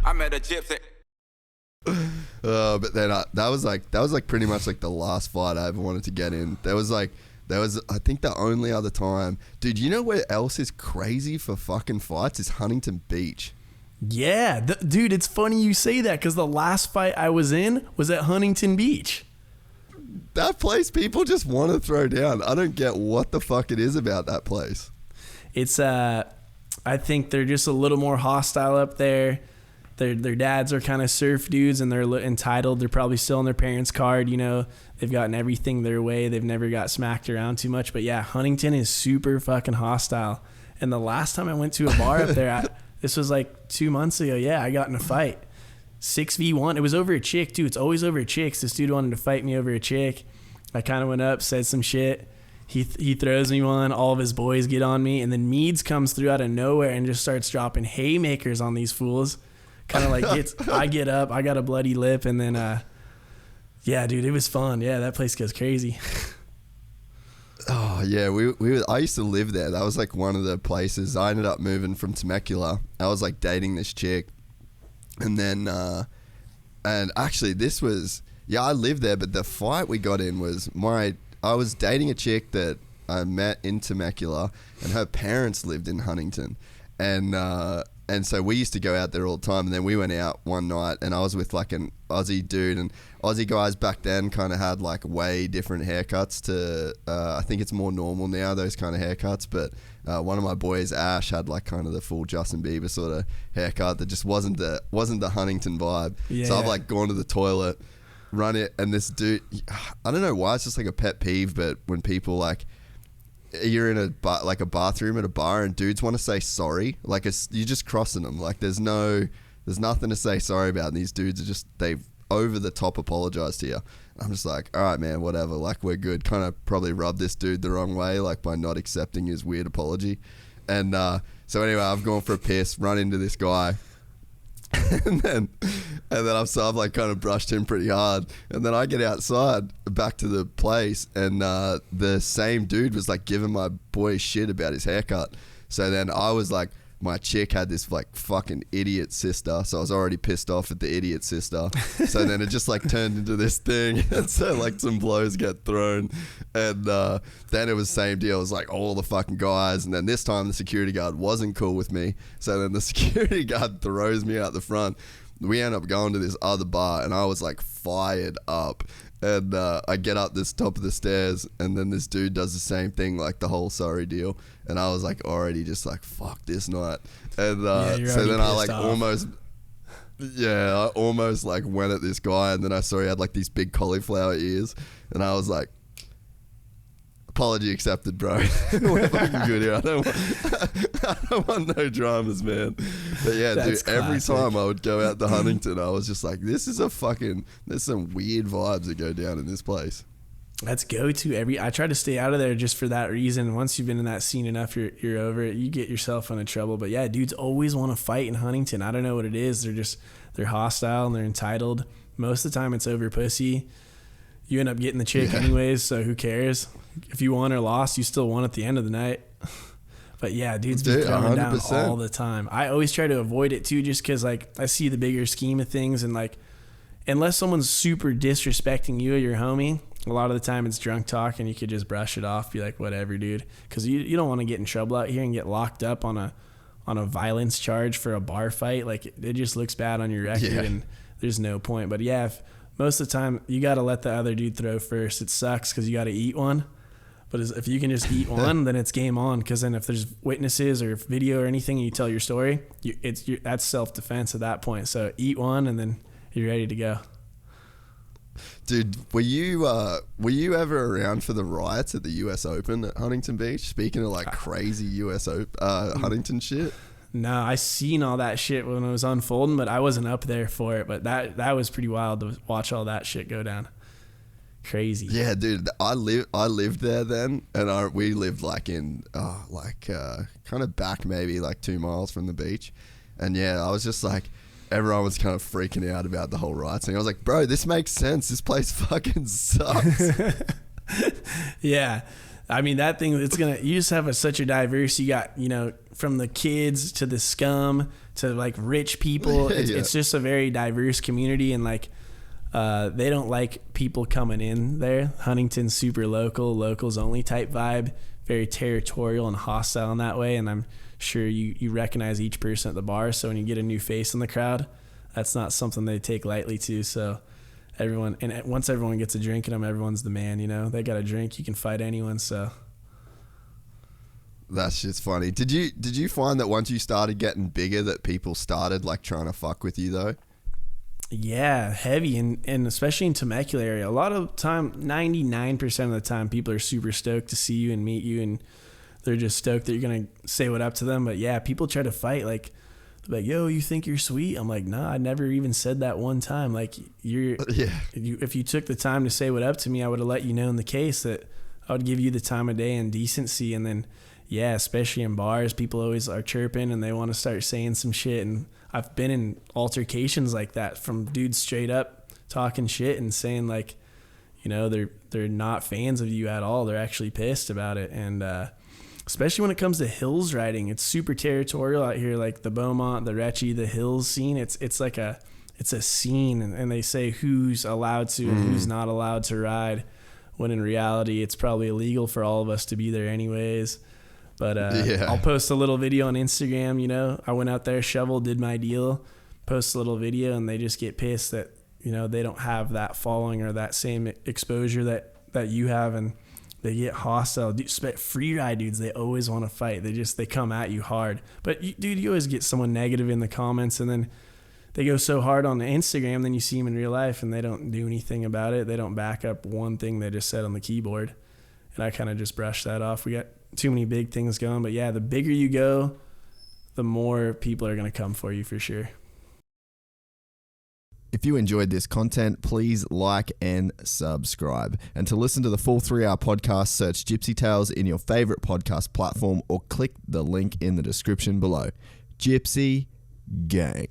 I met a gypsy. But then that was like pretty much like the last fight I ever wanted to get in. That was I think the only other time. Dude, you know where else is crazy for fucking fights is Huntington Beach. Yeah, dude, it's funny you say that because the last fight I was in was at Huntington Beach. That place, people just want to throw down. I don't get what the fuck it is about that place. It's I think they're just a little more hostile up there. Their dads are kind of surf dudes and they're entitled. They're probably still on their parents' card. You know, they've gotten everything their way. They've never got smacked around too much. But yeah, Huntington is super fucking hostile. And the last time I went to a bar up there, this was like 2 months ago. Yeah, I got in a fight. 6v1. It was over a chick, too. It's always over chicks. This dude wanted to fight me over a chick. I kind of went up, said some shit. He throws me one. All of his boys get on me. And then Meads comes through out of nowhere and just starts dropping haymakers on these fools. Kind of like I get up, I got a bloody lip, and then yeah, dude, it was fun. Yeah, that place goes crazy. Oh yeah, I used to live there. That was like one of the places. I ended up moving from Temecula. I was like dating this chick, and then and actually this was, yeah, I lived there, but the fight we got in was I was dating a chick that I met in Temecula, and her parents lived in Huntington, and so we used to go out there all the time. And then we went out one night and I was with like an Aussie dude, and Aussie guys back then kind of had like way different haircuts to, I think it's more normal now, those kind of haircuts. But one of my boys, Ash, had like kind of the full Justin Bieber sort of haircut that just wasn't the Huntington vibe. Yeah. So I've like gone to the toilet, run it, and this dude, I don't know why, it's just like a pet peeve, but when people like, you're in a bathroom at a bar and dudes want to say sorry, like you're just crossing them. Like there's nothing to say sorry about, and these dudes are just, they've over the top apologized to you. I'm just like, all right, man, whatever. Like we're good. Kind of probably rubbed this dude the wrong way, like by not accepting his weird apology. And so anyway, I've gone for a piss, run into this guy. and then I've like kind of brushed him pretty hard, and then I get outside back to the place, and the same dude was like giving my boy shit about his haircut. So then I was like, my chick had this like fucking idiot sister, so I was already pissed off at the idiot sister. So then it just like turned into this thing, and so like some blows get thrown, and then it was same deal. It was like all the fucking guys, and then this time the security guard wasn't cool with me. So then the security guard throws me out the front. We end up going to this other bar, and I was like fired up. And I get up this top of the stairs, and then this dude does the same thing, like the whole sorry deal. And I was like already just like, fuck this night. And so then I like almost like went at this guy, and then I saw he had like these big cauliflower ears, and I was like, apology accepted, bro. We're fucking good here. I don't want no dramas, man. But yeah, that's dude, every time I would go out to Huntington, I was just like, there's some weird vibes that go down in this place. Let's go to I try to stay out of there just for that reason. Once you've been in that scene enough, you're over it. You get yourself into trouble. But yeah, dudes always want to fight in Huntington. I don't know what it is. They're hostile and they're entitled. Most of the time it's over pussy. You end up getting the chick anyways, so who cares? If you won or lost, you still won at the end of the night. But yeah, dudes be throwing 100%. Down all the time. I always try to avoid it too, just because like I see the bigger scheme of things, and like unless someone's super disrespecting you or your homie, a lot of the time it's drunk talk, and you could just brush it off, be like, whatever, dude, because you don't want to get in trouble out here and get locked up on a violence charge for a bar fight. Like it just looks bad on your record, and there's no point. But yeah, most of the time you got to let the other dude throw first. It sucks because you got to eat one. But if you can just eat one, then it's game on. Because then if there's witnesses or video or anything, and you tell your story, that's self-defense at that point. So eat one, and then you're ready to go. Dude, were you ever around for the riots at the US Open at Huntington Beach? Speaking of like crazy US Huntington shit. No, I seen all that shit when it was unfolding, but I wasn't up there for it. But that was pretty wild to watch all that shit go down. Crazy. Yeah, dude. I lived there then, and we lived like in kind of back maybe like 2 miles from the beach, and yeah, I was just like, everyone was kind of freaking out about the whole riots thing. I was like, bro, this makes sense. This place fucking sucks. Yeah. I mean, that thing, you just have such a diverse, you got, from the kids to the scum to like rich people. It's just a very diverse community, and like they don't like people coming in there. Huntington's super locals only type vibe, very territorial and hostile in that way. And I'm sure you recognize each person at the bar. So when you get a new face in the crowd, that's not something they take lightly to. So once everyone gets a drink in them, everyone's the man, you know. They got a drink, you can fight anyone. So that's just funny. Did you find that once you started getting bigger that people started like trying to fuck with you though? Yeah, heavy, and especially in Temecula area. A lot of time, 99% of the time, people are super stoked to see you and meet you, and they're just stoked that you're gonna say what up to them. But yeah, people try to fight, like, yo, you think you're sweet? I'm like, nah, I never even said that one time. Like, if you took the time to say what up to me, I would have let you know in the case that I would give you the time of day and decency. And then, yeah, especially in bars, people always are chirping and they want to start saying some shit. And I've been in altercations like that from dudes straight up talking shit and saying like, you know, they're not fans of you at all. They're actually pissed about it. And especially when it comes to hills riding, it's super territorial out here. Like the Beaumont, the Retchy, the hills scene. It's like a scene, and they say who's allowed to and who's not allowed to ride. When in reality, it's probably illegal for all of us to be there anyways. But I'll post a little video on Instagram, you know. I went out there, shoveled, did my deal, post a little video, and they just get pissed that, you know, they don't have that following or that same exposure that you have, and they get hostile. Free ride dudes, they always want to fight. They come at you hard. But, you always get someone negative in the comments, and then they go so hard on Instagram, then you see them in real life, and they don't do anything about it. They don't back up one thing they just said on the keyboard. And I kind of just brush that off. We got too many big things going. But yeah, the bigger you go, the more people are going to come for you for sure. If you enjoyed this content, please like and subscribe. And to listen to the full 3-hour podcast, search Gypsy Tales in your favorite podcast platform or click the link in the description below. Gypsy Gang.